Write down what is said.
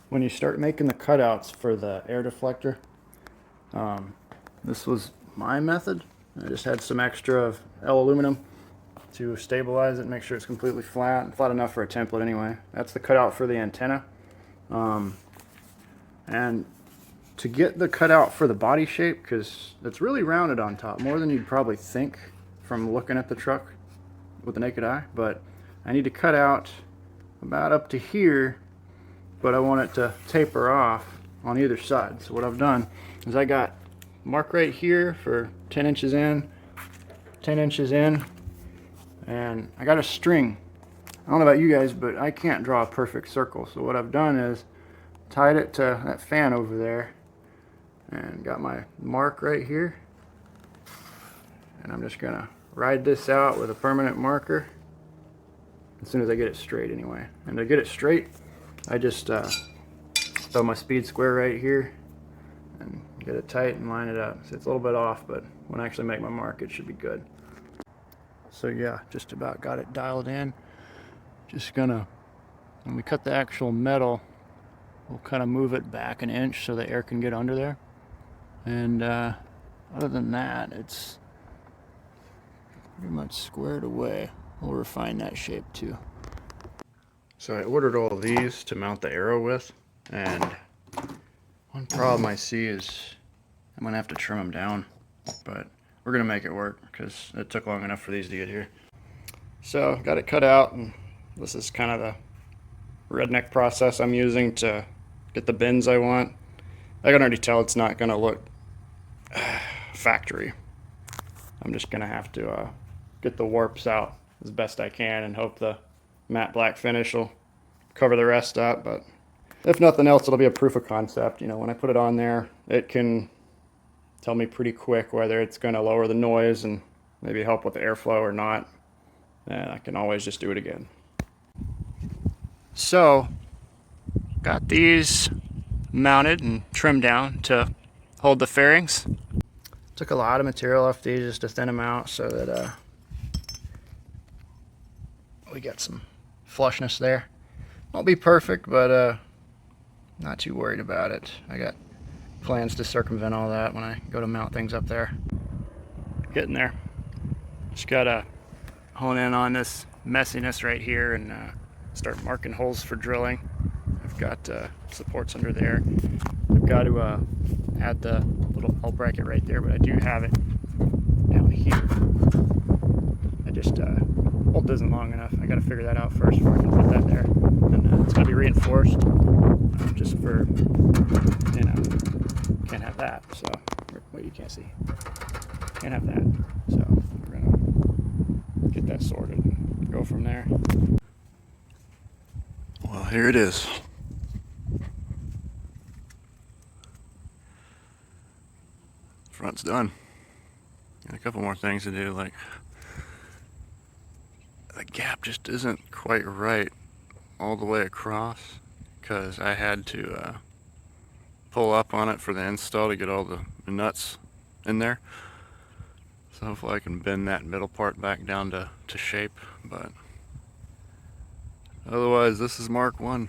when you start making the cutouts for the air deflector, this was my method. I just had some extra of L aluminum to stabilize it, make sure it's completely flat enough for a template anyway. That's the cutout for the antenna. And to get the cutout for the body shape, because it's really rounded on top, more than you'd probably think from looking at the truck with the naked eye, but I need to cut out about up to here, but I want it to taper off on either side. So what I've done is I got mark right here for 10 inches in, 10 inches in, and I got a string. I don't know about you guys, but I can't draw a perfect circle. So what I've done is tied it to that fan over there and got my mark right here. And I'm just gonna ride this out with a permanent marker as soon as I get it straight anyway. And to get it straight, I just throw my speed square right here and get it tight and line it up. So it's a little bit off, but when I actually make my mark, it should be good. So yeah, just about got it dialed in. Just gonna, when we cut the actual metal, we'll kind of move it back an inch so the air can get under there. And other than that, it's pretty much squared away. We'll refine that shape too. So I ordered all of these to mount the arrow with, and one problem I see is I'm gonna have to trim them down, but we're gonna make it work because it took long enough for these to get here. So got it cut out, and this is kind of the redneck process I'm using to get the bends I want. I can already tell it's not gonna look factory. I'm just gonna have to get the warps out as best I can and hope the matte black finish will cover the rest up. But if nothing else, it'll be a proof of concept. You know, when I put it on there, it can tell me pretty quick whether it's gonna lower the noise and maybe help with the airflow or not. And I can always just do it again. So, got these mounted and trimmed down to hold the fairings. Took a lot of material off these just to thin them out so that we got some flushness there. Won't be perfect, but not too worried about it. I got plans to circumvent all that when I go to mount things up there. Getting there. Just gotta hone in on this messiness right here and start marking holes for drilling. I've got supports under there. I've got to add the little L bracket right there, but I do have it down here. I just bolt isn't long enough. I got to figure that out first before I can put that there. And it's going to be reinforced just for, you know, can't have that. So, wait, you can't see. Can't have that. So we're going to get that sorted and go from there. Well, here it is. Front's done. Got a couple more things to do, like the gap just isn't quite right all the way across because I had to pull up on it for the install to get all the nuts in there. So hopefully I can bend that middle part back down to shape, but otherwise this is Mark 1.